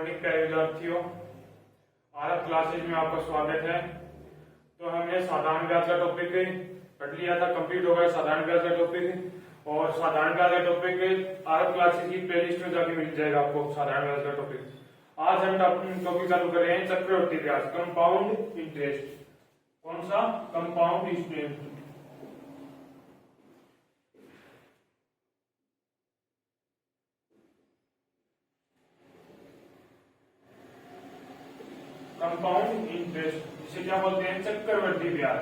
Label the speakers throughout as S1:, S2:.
S1: Morning प्यारे विद्यार्थियों, RF classes में आपका स्वागत है। तो हमने साधारण ब्याज का टॉपिक पढ़ लिया था, कंप्लीट हो गया साधारण ब्याज का टॉपिक। और साधारण ब्याज का टॉपिक आरएफ क्लासेज की प्लेलिस्ट में जाके मिल जाएगा आपको साधारण ब्याज का टॉपिक। आज हम टॉपिक चालू कर रहे हैं चक्रवृद्धि ब्याज, कंपाउंड इंटरेस्ट। कौन सा? Compound interest. कंपाउंड इंटरेस्ट जिसे क्या बोलते हैं? चक्रवृद्धि ब्याज।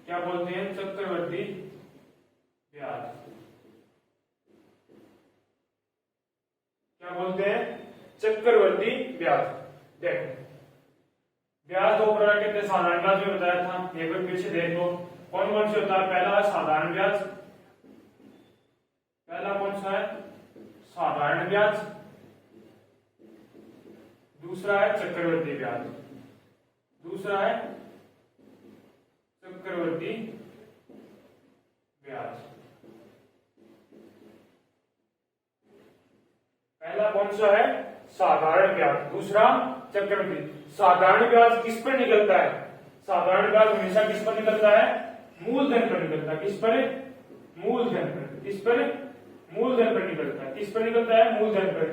S1: क्या बोलते हैं? चक्रवृद्धि ब्याज। क्या बोलते हैं? चक्रवृद्धि ब्याज। देखो, ब्याज दो प्रकार के थे, साधारण ब्याज में बताया था। एक बार पीछे देखो कौन कौन से होता है। पहला है साधारण ब्याज। पहला कौन सा है? साधारण ब्याज। दूसरा है चक्रवृद्धि ब्याज। दूसरा है चक्रवृद्धि ब्याज। पहला कौन सा है? साधारण ब्याज। दूसरा चक्रवृद्धि। साधारण ब्याज किस पर निकलता है? साधारण ब्याज हमेशा किस पर निकलता है? मूलधन पर निकलता है। किस पर? मूलधन पर। किस पर? मूलधन पर निकलता है। किस पर निकलता है? मूलधन पर।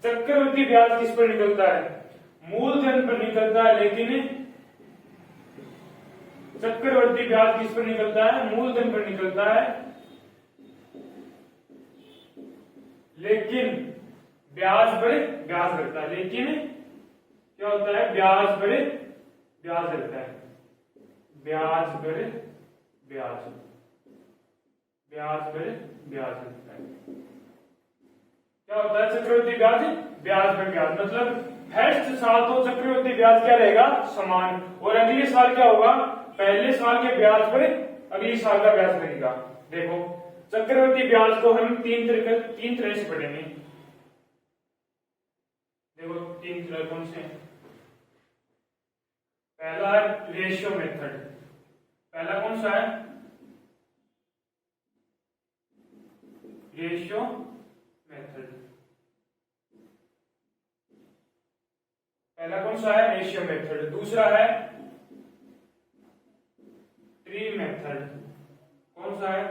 S1: चक्रवृद्धि ब्याज किस पर निकलता है? मूलधन पर निकलता है, लेकिन चक्रवृद्धि ब्याज किस पर निकलता है? मूलधन पर निकलता है, लेकिन ब्याज पर ब्याज लगता है। लेकिन क्या होता है? ब्याज पर ब्याज लगता है। ब्याज पर ब्याज। ब्याज पर ब्याज लगता है। क्या होता है? चक्रवृद्धि ब्याज ब्याज पर ब्याज। मतलब फर्स्ट साल तो चक्रवृद्धि ब्याज क्या रहेगा? समान। और अगले साल क्या होगा? पहले साल के ब्याज पर अगले साल का ब्याज लगेगा। देखो, चक्रवृद्धि ब्याज को हम तीन तरह से पढ़ेंगे। देखो, तीन तरह कौन से? पहला है रेशियो मेथड। पहला कौन सा है? Ratio method. पहला कौन सा है? Ratio method. दूसरा है ट्री मेथड। कौन सा है?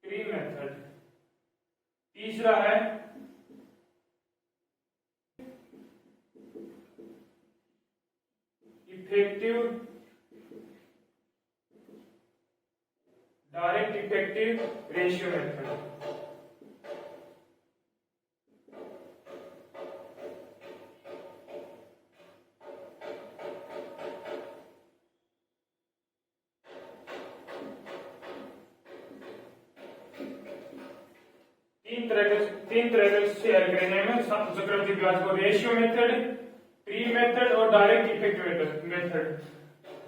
S1: Tree method. तीसरा है effective direct effective ratio method. तीन तरह से शेयर करेंगे हमें चक्रवृद्धि ब्याज को। रेशियो मेथड, ट्री मेथड और direct effect method.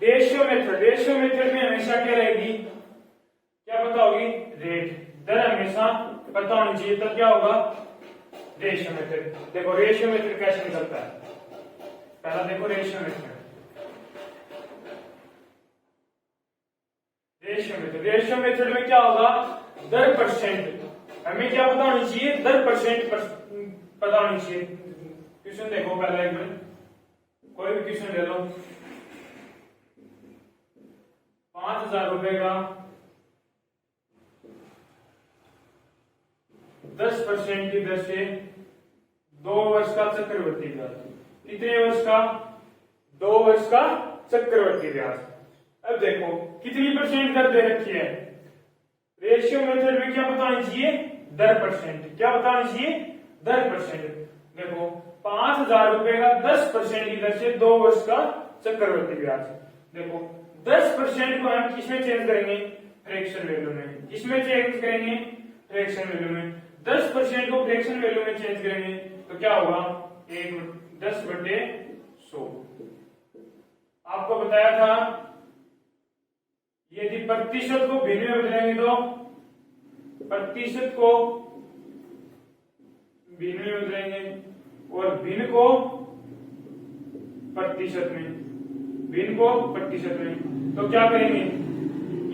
S1: Ratio method में हमेशा क्या रहेगी? क्या पता होगी? रेट, दर हमेशा पता होनी चाहिए, तब क्या होगा? Ratio method. देखो रेशियो मेथड कैसे निकलता है। पहला देखो रेशियो मेथड। रेशियो मेथड में क्या होगा? दर परसेंट। हमें क्या पता होनी चाहिए? दर परसेंट पता होनी चाहिए। क्वेश्चन देखो पहले एक मिनट, कोई भी क्वेश्चन ले लो। 5,000 रुपए का 10% की दर से 2 वर्ष का चक्रवृद्धि ब्याज। कितने वर्ष का? 2 वर्ष का चक्रवृद्धि ब्याज। अब देखो कितनी परसेंट दर दे रखी है। रेशियो मेथड में क्या बतानी चाहिए? दर परसेंट। क्या बतानी चाहिए? दर परसेंट। देखो 5,000 रुपए का 10% की दर से 2 वर्ष का चक्रवृद्धि ब्याज। देखो 10% को हम किसमें चेंज करेंगे? फ्रैक्शन वैल्यू में। किसमें चेंज करेंगे? फ्रैक्शन वैल्यू में। 10% को फ्रैक्शन वैल्यू में चेंज करेंगे तो क्या होगा? 10/100। आपको बताया था यदि प्रतिशत को भिन्न में बदलेंगे तो प्रतिशत को भिन्न में बदलेंगे और भिन्न को प्रतिशत में। भिन्न को प्रतिशत में तो क्या करेंगे?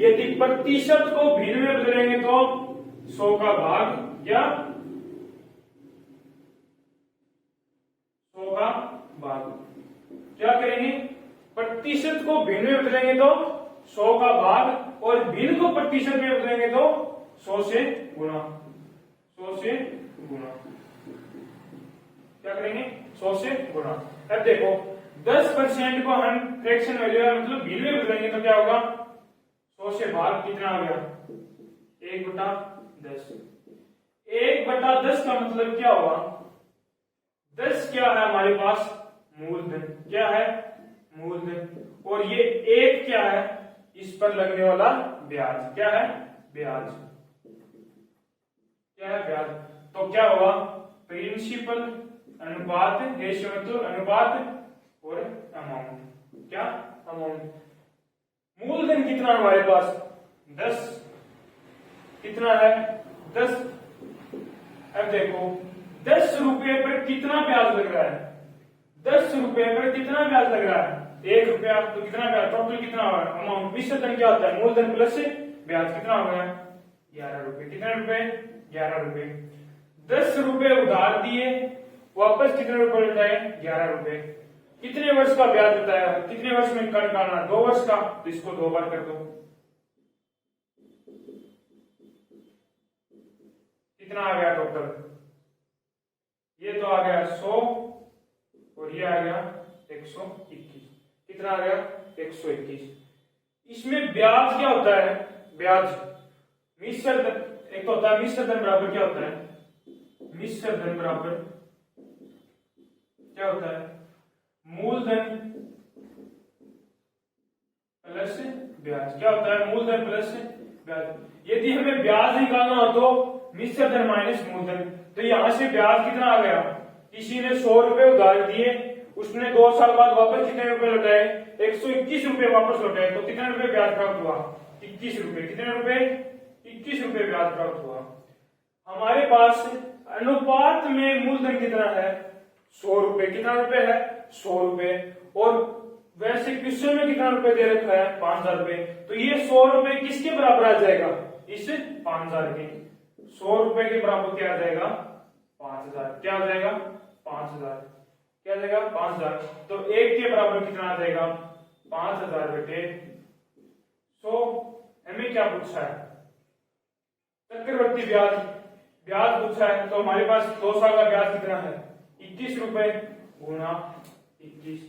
S1: यदि प्रतिशत को भिन्न में बदलेंगे तो 100 का भाग या भाग। क्या करेंगे, प्रतिशत को भिन्न में बदलेंगे तो 100 का भाग, और भिन्न को प्रतिशत में बदलेंगे तो 100 से गुणा। 100 से गुणा क्या करेंगे, 100 से गुणा। अब देखो 10% को हम फ्रैक्शन वैल्यू मतलब भिन्न में बदलेंगे तो क्या होगा, 100 से भाग कितना आ गया, 1/10। 1/10 का मतलब क्या हुआ, 10 क्या है हमारे पास, मूलधन। क्या है, मूलधन। और ये 1 क्या है, इस पर लगने वाला ब्याज। क्या है, ब्याज। क्या है, ब्याज। तो क्या हुआ, प्रिंसिपल अनुपात रेशियो मतलब अनुपात और अमाउंट। क्या, अमाउंट। मूलधन कितना हमारे पास, 10। कितना है, 10। अब देखो 10 रुपए पर कितना ब्याज लग रहा है, 10 रुपए पर कितना ब्याज लग रहा है, 1 रुपया। तो कितना ब्याज, टोटल कितना हुआ, अमाउंट। मिश्रधन क्या होता है, मूलधन प्लस ब्याज। कितना हो गया, 11 रुपए। कितने रुपए, 11 रुपए। 10 रुपए उधार दिए, वापस कितने रुपए लौटाए, 11 रुपए। कितने वर्ष का ब्याज बताया, कितने वर्ष में निकालना, 2 वर्ष का। तो इसको 2 बार कर दो, कितना आ गया टोटल, ये तो आ गया 100 और ये आ गया 121। कितना आ गया, 121। इसमें ब्याज क्या होता है, ब्याज मिश्र धन। एक तो होता है मिश्र धन बराबर क्या होता है, मिश्र धन बराबर क्या होता है, मूलधन प्लस ब्याज। क्या होता है, मूलधन प्लस ब्याज। यदि हमें ब्याज निकालना हो तो मिश्र धन माइनस मूलधन। तो यहां से ब्याज कितना आ गया, किसी ने 100 रुपए उधार दिए, उसने 2 साल बाद वापस कितने रुपए लौटाए, 121 रुपए वापस लौटाए। तो कितने रुपए ब्याज प्राप्त हुआ, 21 रुपए। कितने रुपए, 21 रुपए ब्याज प्राप्त हुआ। हमारे पास अनुपात में मूलधन कितना है, 100 रुपए। कितना रुपए है, 100 रुपए। और वैसे क्वेश्चन में कितना रुपए दे रखा है, 5000 रुपए। तो ये 100 रुपए किसके बराबर आ जाएगा, इस 5000 के। 100 रुपए के बराबर क्या आ जाएगा, 5000। क्या आ जाएगा, 5000। क्या आ जाएगा, 5000। तो 1 के बराबर कितना आ जाएगा, 5000 बटे 100। हमें क्या पूछा है, चक्रवर्ती ब्याज। ब्याज पूछा है, तो हमारे पास 2 साल का ब्याज कितना है, 21 रुपए गुणा 21,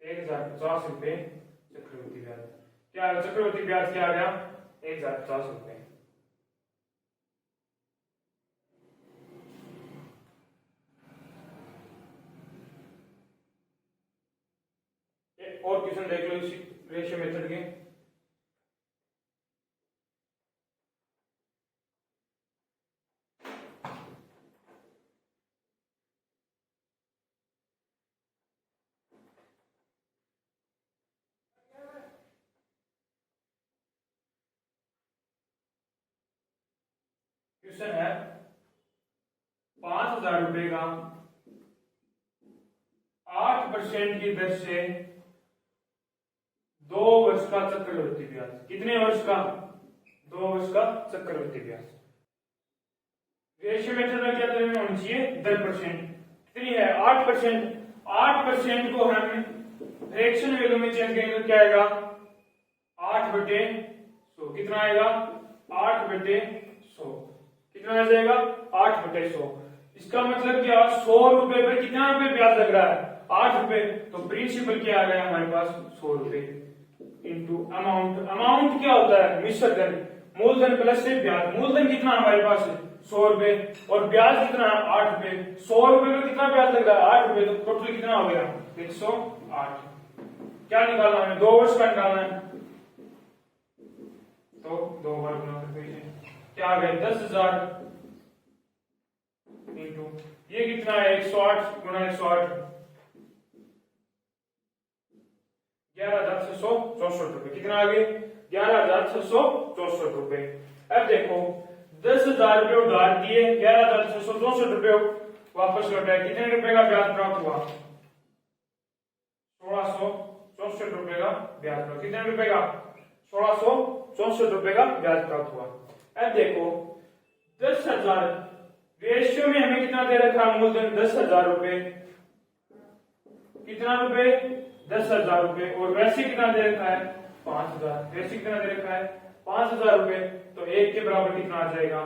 S1: 1050 रुपए चक्रवर्ती ब्याज। क्या चक्रवर्ती ब्याज क्या आ गया, 1050 रुपए। और क्वेश्चन देख लो इसी रेशियो मेथड के। क्वेश्चन है 5000 रुपए का 8% की दर से 2 वर्ष का चक्रवर्ती ब्याज। कितने वर्ष का, 2 वर्ष का चक्रवर्ती ब्याज। रेशियो मेथड में क्या तरह में होनी चाहिए, 10%। कितनी है, 8%। 8% को हम फ्रैक्शन वैल्यू में चेंज करेंगे तो क्या आएगा, 8/100। कितना आएगा, 8/100। कितना आ जाएगा, 8/100। इसका मतलब क्या, 100 रुपए पर कितना रुपए ब्याज लग रहा है, 8 रुपए। तो प्रिंसिपल क्या आ गया हमारे पास, 100 रुपए इंटू अमाउंट। अमाउंट क्या होता है, मिश्र धन। मूलधन प्लस से ब्याज। मूलधन कितना हमारे पास है, 100 रुपए। और ब्याज कितना है, 8 रुपए। 100 रुपए में कितना ब्याज लग रहा है, 8 रुपए। तो टोटल कितना हो गया, 108। क्या निकालना है, 2 वर्ष का निकालना है। तो 2 बार गुना करते हैं, क्या आ गया, 10,000 इंटू ये कितना है, 108 गुना 108, 11,664 रुपए। कितना आ गए, 11,664 रुपए। अब देखो 10,000 रुपए उधार दिए, 11,664 रुपए वापस लौटाए। कितने रुपए का ब्याज प्राप्त हुआ, 1664 रुपए का ब्याज प्राप्त। कितने रुपए का, 1664 रुपए का ब्याज प्राप्त हुआ। अब देखो 10,000 रेशियो में हमें कितना दे रखा है, मूलधन 10,000 रुपए, कितना रुपए 10,000 रुपए, और वैसे कितना दे रखा है 5,000, वैसे कितना दे रखा है 5,000 रुपए। तो एक के बराबर कितना आ जाएगा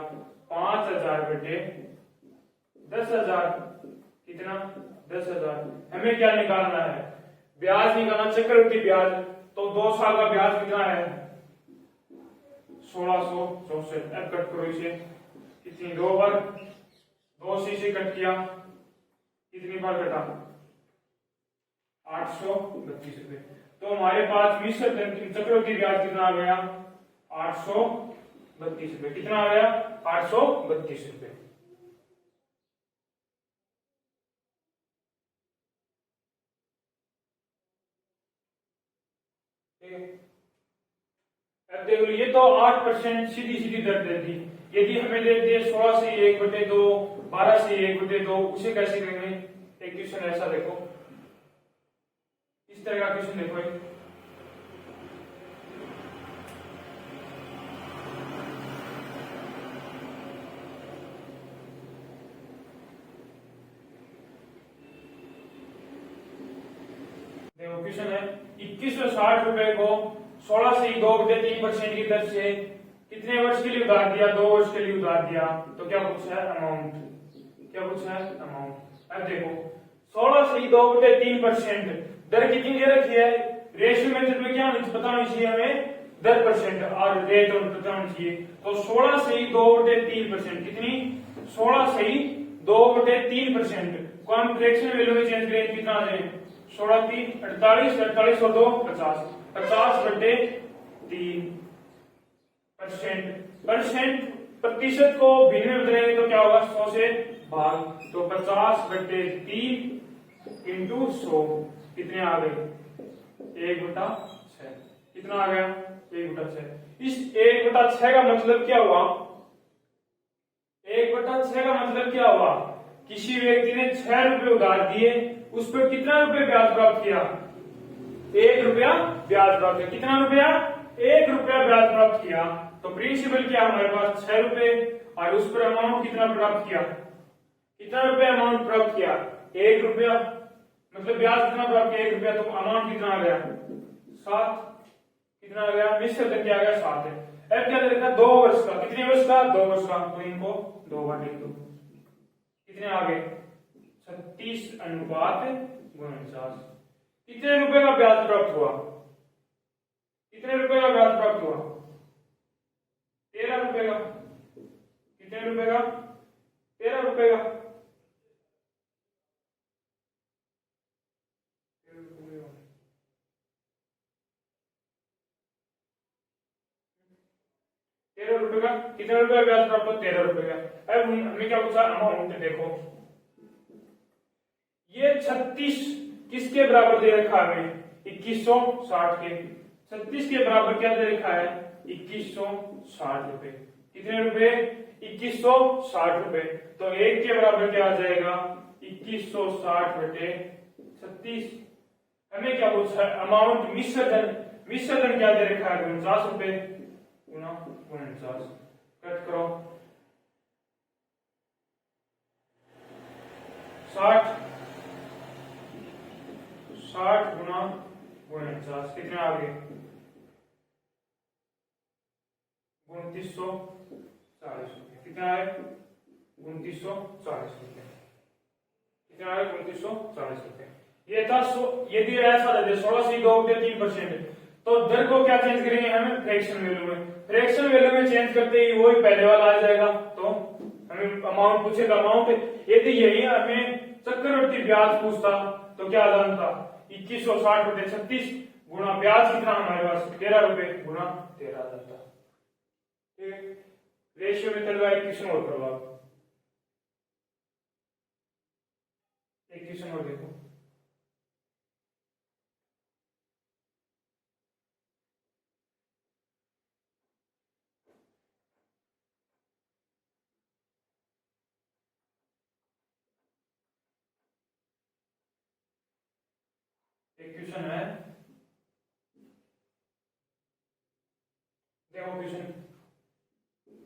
S1: 5,000 बटे 10,000, कितना 10,000। हमें क्या निकालना है, ब्याज निकालना, चक्रवृद्धि ब्याज। तो 2 साल का ब्याज कितना है 1664। अब कट करो इसे, कितनी 2 बार, 2 से कट किया, कितनी बार कटा 832 रुपए। तो हमारे पास मिश्र धन चक्रवृद्धि ब्याज कितना आ गया 832 रुपए, कितना आ गया 832 रुपए। अब देख लो, ये तो 8% सीधी सीधी दर दे दी। यदि हमें दे दिए 16 से 1/2, 12 से 1/2, उसे कैसे करेंगे। एक क्वेश्चन ऐसा देखो, इस तरह का क्वेश्चन देखो, देखो क्वेश्चन है 2160 रुपए को 16 से 2/3% की दर से कितने वर्ष के लिए उधार दिया, 2 वर्ष के लिए उधार दिया। तो क्या पूछा है अमाउंट, क्या पूछा है अमाउंट। अब देखो 16 से 2/3% दर कितनी दे रखी है, रेशियो मेथड में क्या पता होनी चाहिए हमें, दर परसेंट और रेट और पता होनी चाहिए। तो 16 से 2/3%, कितनी 16 से 2/3% को हम फ्रैक्शन वैल्यू में चेंज करें, कितना आ जाए 16 3 48, 48 और 2 50, 50/3%। प्रतिशत को भिन्न में बदलेंगे तो क्या होगा 100 से भाग, तो 50/3 इंटू 100, कितने आ गए 1/6, कितना आ गया 1/6। इस 1/6 का मतलब क्या हुआ, 1/6 का मतलब क्या हुआ, किसी व्यक्ति ने 6 रुपए उधार दिए, उस पर कितना रुपए ब्याज प्राप्त किया, 1 रुपया ब्याज प्राप्त किया, कितना रुपया 1 रुपया ब्याज प्राप्त किया। तो प्रिंसिपल क्या हमारे पास 6 रुपए, और उस पर अमाउंट कितना प्राप्त किया, कितना रुपया अमाउंट प्राप्त किया 1 रुपया, मतलब ब्याज कितना प्राप्त किया 1 रुपया, तो अमाउंट कितना आ गया 7, कितना आ गया मिश्र धन क्या आ गया 7 है। अब क्या देखा 2 वर्ष का, कितने वर्ष का 2 वर्ष का, तो इनको 2 बार लिख दो, कितने आ गए 36:49। कितने रुपए का ब्याज प्राप्त हुआ, कितने रुपए का ब्याज प्राप्त हुआ 13 रुपए का, कितने रुपए का 13 रुपए का। 13 रुपए का, कितने रुपए का ब्याज प्राप्त हुआ 13 रुपए का। अब हमें क्या पूछा अमाउंट, देखो ये 36 किसके बराबर दे रखा है हमें 2160 के, 36 के बराबर क्या दे रखा है 2160 रुपए, कितने रुपए 2160 रुपए। तो 1 के बराबर क्या आ जाएगा 2160 बटे 36। हमें क्या पूछा है अमाउंट, मिश्र धन, मिश्र धन क्या दे रखा है 49 रुपए गुना 49, कट करो 60 गुना 49, कितने आ गए 2940 रुपए, कितना है 2940 रुपए, कितना है 2940 रुपए। ये था यदि ऐसा दे 16 से 2/3%, तो दर को क्या चेंज करेंगे हमें फ्रैक्शन वैल्यू में, फ्रैक्शन वैल्यू में चेंज करते ही वही पहले वाला आ जाएगा। तो हमें अमाउंट पूछेगा, अमाउंट यदि यही हमें चक्रवृद्धि ब्याज पूछता तो क्या आ जाता 2160 बटे 36 गुना ब्याज कितना हमारे पास 13 रुपए गुना 13 आ जाता। ठीक है, रेशियो में चल रहा है, क्वेश्चन और करवा, एक क्वेश्चन और देखो, एक क्वेश्चन है, देखो क्वेश्चन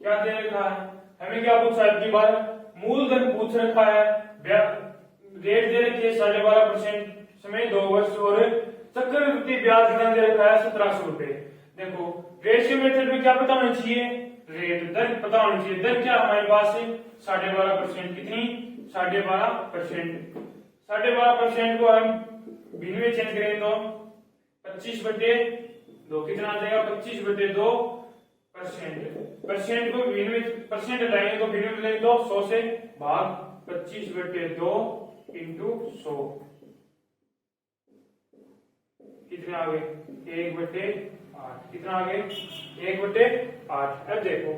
S1: क्या दे रखा है, हमें क्या पूछा है कि बार मूलधन पूछ रखा है, रेट दे रखी है 12.5% समय 2 वर्ष और चक्रवृद्धि ब्याज कितना दे रखा है 1700 रुपए। देखो रेशियो मेथड में क्या पता होना चाहिए, रेट दर पता होना चाहिए। दर क्या हमारे पास है 12.5%, कितनी 12.5%। 12.5% को हम भिन्न में चेंज करेंगे तो 25/2 कितना आ जाएगा 25/2%। परसेंट को भिन्न में परसेंट हटाएंगे तो भिन्न में लेंगे तो 100 से भाग 25/2 इंटू 100 कितने आ गए 1/8। कितना आ गए 1/8। अब देखो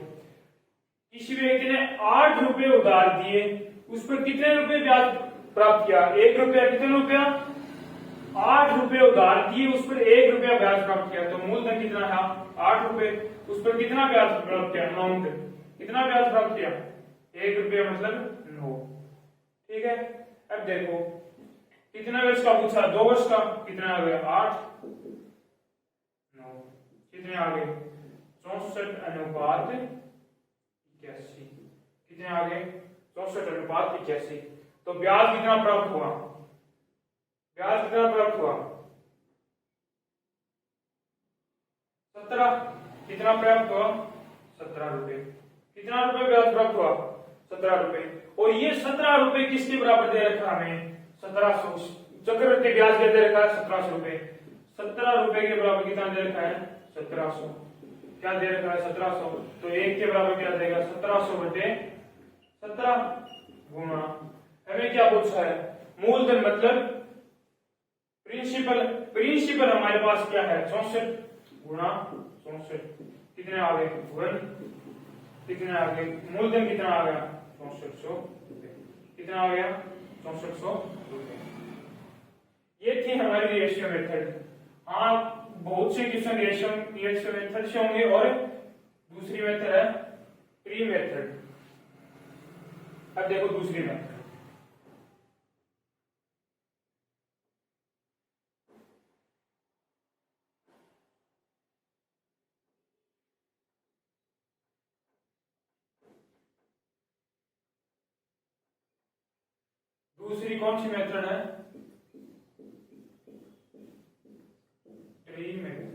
S1: किसी व्यक्ति ने 8 रुपए उधार दिए, उस पर कितने रुपए ब्याज प्राप्त किया 1 रुपया। कितने रुपया 8 रुपए उधार दिए, उस पर 1 रुपया ब्याज प्राप्त किया। तो मूलधन कितना था 8 रुपए, उस पर कितना ब्याज प्राप्त किया अमाउंट कितना ब्याज प्राप्त किया 1 रुपया मतलब 9। ठीक है। अब देखो कितना वर्ष का पूछा 2 वर्ष का, कितना आ गया 8 9 कितने आ गए 64/81। कितने आ गए 64/81। तो ब्याज कितना प्राप्त हुआ, ब्याज कितना प्राप्त हुआ 17। कितना प्राप्त हुआ 17 रुपए। कितना रुपए ब्याज प्राप्त हुआ 17 रुपए। और ये 17 रुपए किसके बराबर दे रखा हमें 1700। चक्रवृद्धि ब्याज क्या दे रखा है 1700 रुपए। 17 रुपए के बराबर कितना दे रखा है 1700। क्या दे रखा है 1700। तो 1 के बराबर क्या देगा 1700/17 गुणा हमें क्या पूछा है मूलधन मतलब प्रिंसिपल। प्रिंसिपल हमारे पास क्या है 64 गुणा 64 कितने आ गए 1। कितने आ गए मूलधन कितना आ गया 6400 रुपए। कितना आ गया 6400 रुपए। ये थी हमारी रेशियो मेथड। हाँ बहुत से क्वेश्चन रेशियो मेथड से होंगे और दूसरी मेथड है प्री मेथड। अब देखो दूसरी मेथड दूसरी कौन सी मेथड है ट्री मेथड।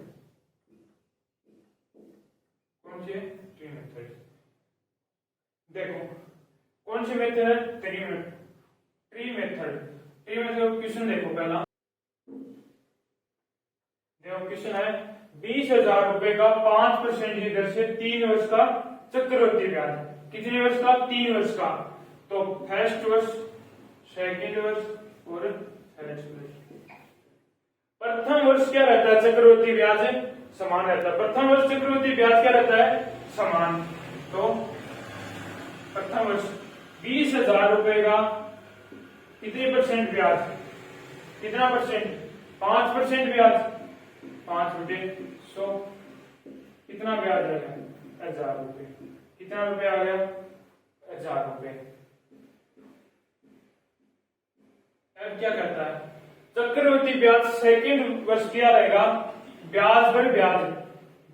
S1: कौन सी ट्री मेथड। देखो कौन सी मेथड है tree method. Tree method question देखो पहला देखो क्वेश्चन है 20,000 रुपए का 5% की दर से 3 वर्ष का चक्रवृद्धि ब्याज। कितने वर्ष का 3 वर्ष का। तो फर्स्ट वर्ष सेकेंड वर्ष और थर्ड वर्ष। प्रथम वर्ष क्या रहता है चक्रवृद्धि ब्याज समान रहता है। प्रथम वर्ष चक्रवृद्धि ब्याज क्या रहता है समान। तो प्रथम वर्ष 20,000 रुपए का कितने परसेंट ब्याज कितना परसेंट 5% ब्याज 5 रुपए 100 कितना ब्याज आ गया 1000 रुपए। कितना रुपए आ गया 1000 रुपए। अब क्या करता है चक्रवृद्धि ब्याज सेकेंड वर्ष क्या रहेगा ब्याज पर ब्याज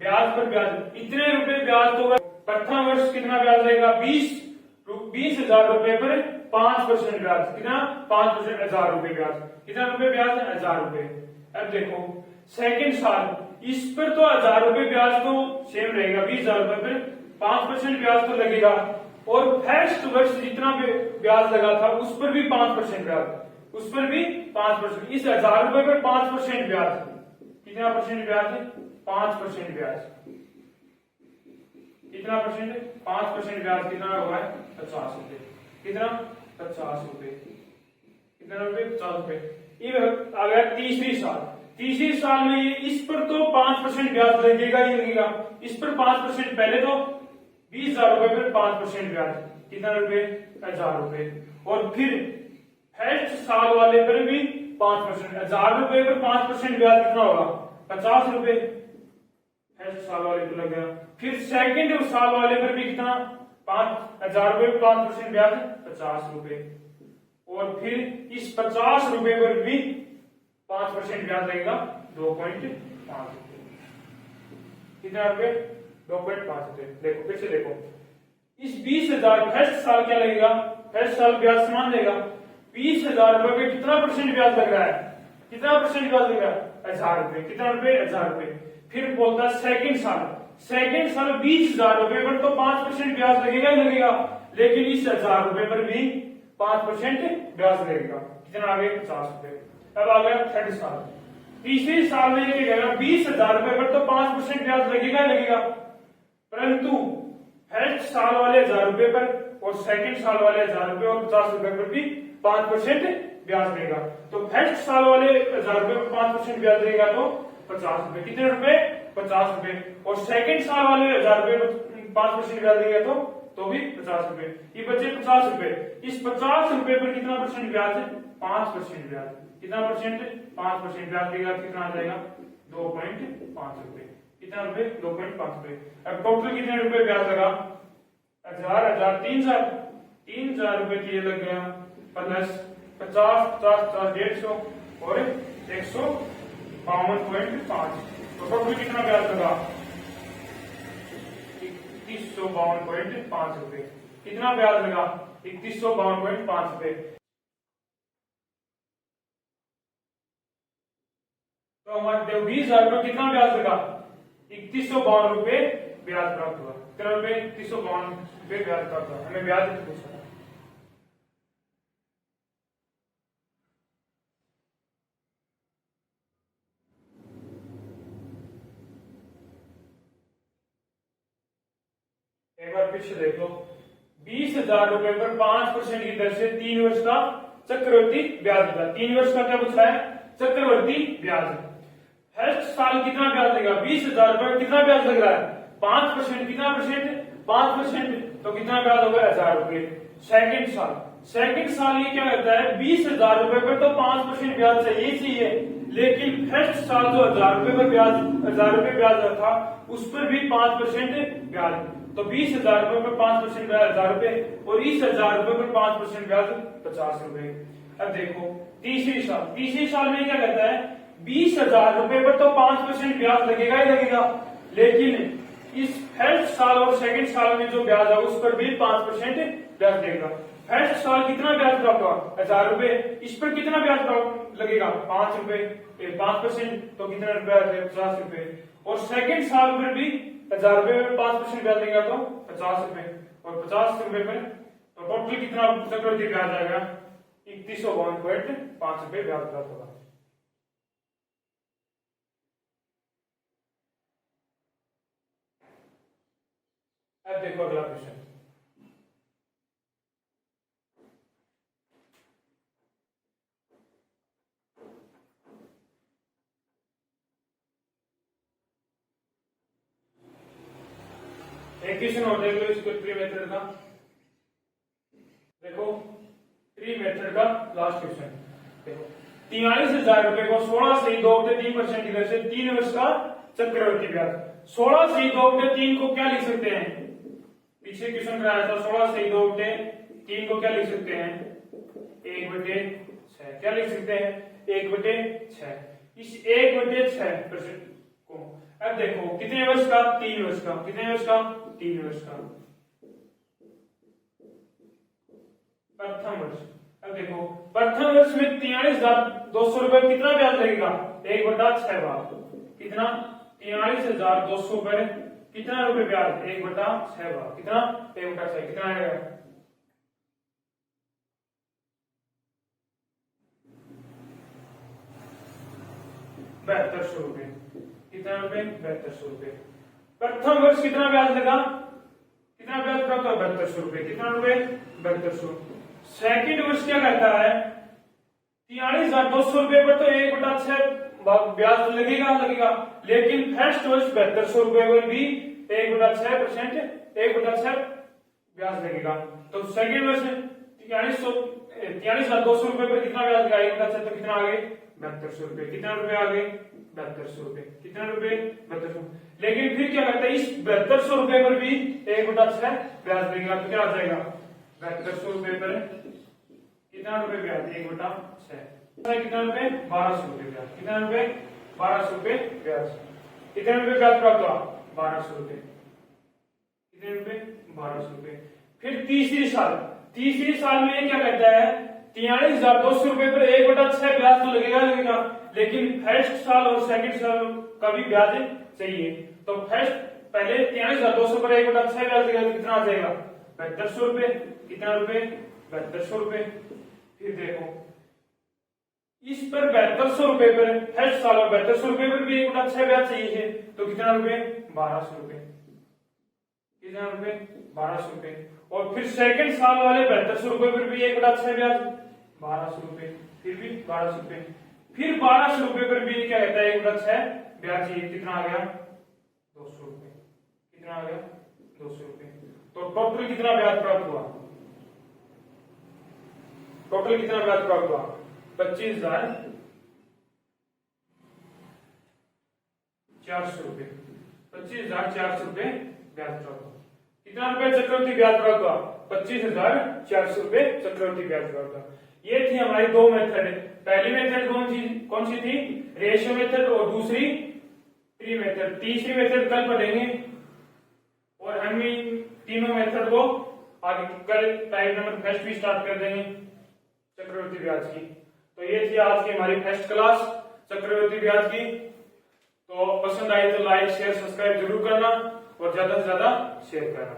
S1: ब्याज पर ब्याज इतने रुपए ब्याज। तो प्रथम वर्ष कितना ब्याज रहेगा 20,000 रुपए पर 5% ब्याज। कितना 5% 1000 रुपए ब्याज। कितना रुपए ब्याज 1000 रुपए। अब देखो सेकेंड साल इस पर तो 1000 रुपए ब्याज तो सेम रहेगा 20,000 रुपए पर 5% ब्याज तो लगेगा। और फर्स्ट वर्ष जितना ब्याज लगा था उस पर भी 5% ब्याज उस पर भी 5%। इस 1000 रुपए पर 5% ब्याज कितना परसेंट ब्याज है 5% ब्याज। कितना परसेंट 5% ब्याज कितना हुआ है 50 रुपए। कितना 50 रुपए। कितना रुपए 50 रुपए। ये आ गया तीसरी साल। तीसरी साल में ये इस पर तो 5% ब्याज लगेगा ही लगेगा। इस पर 5% पहले तो 20,000 रुपए पर 5% ब्याज कितना रुपए 1000 रुपए। और फिर फर्स्ट साल वाले पर भी 5% 1000 रुपए पर 5% ब्याज कितना होगा 50 रुपए। फर्स्ट साल वाले पर लग गया। फिर सेकंड साल वाले पर भी कितना 5,000 रुपए पर 5% ब्याज 50 रुपए। और फिर इस 50 रुपए पर भी 5% ब्याज लगेगा 2.5 रुपए। कितना रुपए 2.5 रुपए। देखो फिर से देखो इस 20,000 फर्स्ट साल क्या लगेगा हर साल ब्याज समान देगा। 20,000 रुपए पे कितना परसेंट ब्याज लग रहा है, कितना परसेंट ब्याज लग रहा है, 1,000 रुपए, कितना रुपए, 1,000 रुपए। फिर बोलता है सेकंड साल 20,000 रुपए पर तो 5% ब्याज लगेगा ही लगेगा, लेकिन इस 1,000 रुपए पर भी 5% ब्याज लगेगा, कितना आ गया, 50 रुपए। अब आ गया थर्ड साल, तीसरे साल में ये कहेगा 20,000 रुपए पर तो 5% ब्याज लगेगा ही लगेगा, परंतु फर्स्ट साल वाले 1,000 रुपए पर और सेकंड साल वाले 1,000 रुपए और 50 रुपए पर भी 5% ब्याज देगा। तो फर्स्ट साल वाले 1,000 रुपए पर 5% ब्याज देगा तो 50 रुपए, कितने रुपए, 50 रुपए। और सेकंड साल वाले 1,000 रुपए पर 5% ब्याज देगा तो भी 50 रुपए, ये बचे 50 रुपए। इस 50 रुपए पर कितना परसेंट ब्याज है, 5% ब्याज, कितना परसेंट, 5% ब्याज देगा, कितना आ जाएगा, 2.5 रुपए, कितना रुपए, 2.5 रुपए। अब टोटल कितने रुपए ब्याज लगा, 1,000 3,000 रुपए के लिए लग गया, प्लस 50 150 और 152.5, तो टोटल कितना ब्याज लगा, 3152.5 रुपए, कितना ब्याज लगा, 3152.5 रुपए। तो हमारे 20,000 रुपए कितना ब्याज लगा, 3152 रुपए ब्याज प्राप्त हुआ, कितना रुपए, 3152 रुपए ब्याज प्राप्त हुआ, हमें ब्याज पूछा। एक बार फिर से देख लो, 20,000 रुपए पर 5% की दर से 3 वर्ष का चक्रवर्ती ब्याज होता है। 3 वर्ष का क्या पूछा है, चक्रवर्ती ब्याज। फर्स्ट साल कितना ब्याज देगा, 20,000 रुपए कितना ब्याज लग रहा है, 5%, कितना परसेंट, 5%, तो कितना ब्याज होगा, 1,000 रुपए। सेकंड साल ये क्या करता है, 20,000 रुपए पर तो 5% ब्याज चाहिए, लेकिन फर्स्ट साल जो 1,000 रुपए पर ब्याज, 1,000 रुपए ब्याज था उस पर भी 5% ब्याज, तो 20,000 रुपए पर 5% ब्याज 1,000 रुपए, और इस 1,000 रुपए पर 5% ब्याज 50 रुपए। अब देखो तीसरी साल में क्या करता है, 20,000 रुपए पर तो 5% ब्याज लगेगा ही लगेगा, लेकिन इस फर्स्ट साल और सेकंड साल में जो ब्याज है उस पर भी 5% ब्याज देगा। फर्स्ट साल कितना ब्याज प्राप्त हुआ, 1,000 रुपए, इस पर कितना ब्याज प्राप्त लगेगा, 5 रुपए, 5%, तो कितना रुपया, 50 रुपए। और सेकंड साल पर भी 1,000 रुपए में 5% ब्याज देगा तो 50 रुपए, और 50 रुपए पर तो टोटल कितना चक्रवृद्धि ब्याज आएगा, 3152.5 रुपए ब्याज प्राप्त होगा। अब देखो अगला क्वेश्चन, एक क्वेश्चन और देख लो इसको ट्री मेथड का। देखो ट्री मेथड का लास्ट क्वेश्चन देखो, 43,000 रुपए को 16 से 2/3% की दर से 3 वर्ष का चक्रवृद्धि ब्याज। 16 से 2/3 को क्या लिख सकते हैं, पीछे क्वेश्चन कराया था, 16 से 2/3 को क्या लिख सकते हैं, 1/6, क्या लिख सकते हैं, 1/6। इस 1/6% को अब देखो कितने वर्ष का, 3 वर्ष का, कितने वर्ष का, 3 वर्ष का, प्रथम वर्ष। अब देखो प्रथम वर्ष में 43,200 रुपए कितना ब्याज लगेगा, 1/6 बार, कितना, 43,200 पर कितना रुपए ब्याज, 1/6 बार, कितना, 1/6, कितना आएगा, 7200 रुपए, कितना रुपए, 7200 रुपए। प्रथम वर्ष कितना ब्याज लगा, कितना ब्याज प्राप्त हुआ, 7200 रुपए, कितना रुपए, 7200। सेकंड वर्ष क्या कहता है, 43,200 रुपए पर तो 1/6 ब्याज लगेगा, लेकिन फर्स्ट वर्ष 7200 रुपए पर भी 1/6%, 1/6 ब्याज लगेगा। तो सेकंड वर्ष 43,200 रुपए पर कितना ब्याज लगा, 1/6, तो कितना आ गए, 7200 रुपए, कितना रुपए आ गए, 7200 रुपए, कितना रुपए, 7200। लेकिन फिर क्या करता है, इस 7200 रुपए पर भी 1/6 ब्याज लगेगा, तो क्या आ जाएगा, 7200 रुपए पर कितना रुपए ब्याज, 1/6, कितना रुपए, 1200 रुपए ब्याज, कितना रुपए, 1200 रुपए ब्याज। कितने रुपए ब्याज प्राप्त हुआ, 1200 रुपए, कितने रुपए, 1200 रुपए। फिर तीसरी साल तीसरी साल में ये क्या कहता है 43,200 पर 1/6 ब्याज तो लगेगा, लेकिन फर्स्ट साल और सेकंड साल का भी ब्याज चाहिए। तो फर्स्ट पहले 43,200 पर 1/6 ब्याज लगेगा तो कितना आ जाएगा 7200 कितना रुपए 7200 फिर देखो इस पर 7200 पर फर्स्ट साल और 7200 पर भी 1/6 ब्याज चाहिए तो कितना रुपए 1200 कितना रुपए 1200 और फिर सेकंड साल वाले 7200 पर भी 1/6 ब्याज 1200 फिर भी 1200 फिर 1200 पर भी क्या कहता है 1/6 ब्याज चाहिए कितना आ गया 200 कितना आ गया 200 तो टोटल कितना ब्याज प्राप्त हुआ टोटल कितना ब्याज प्राप्त हुआ 25,400 25,400 ब्याज प्राप्त हुआ कितना रुपए चक्रवृद्धि ब्याज प्राप्त हुआ 25,400 चक्रवृद्धि ब्याज प्राप्त हुआ। ये थी हमारी दो मेथड पहली मेथड कौन सी थी रेशियो मेथड और दूसरी ट्री मेथड तीसरी मेथड कल पढ़ेंगे और हम इन तीनों मेथड को आगे कल टाइप नंबर फर्स्ट भी स्टार्ट कर देंगे चक्रवृद्धि ब्याज की। तो ये थी आज की हमारी फर्स्ट क्लास चक्रवृद्धि ब्याज की। तो पसंद आई तो लाइक शेयर सब्सक्राइब जरूर करना और ज्यादा से ज्यादा शेयर करना।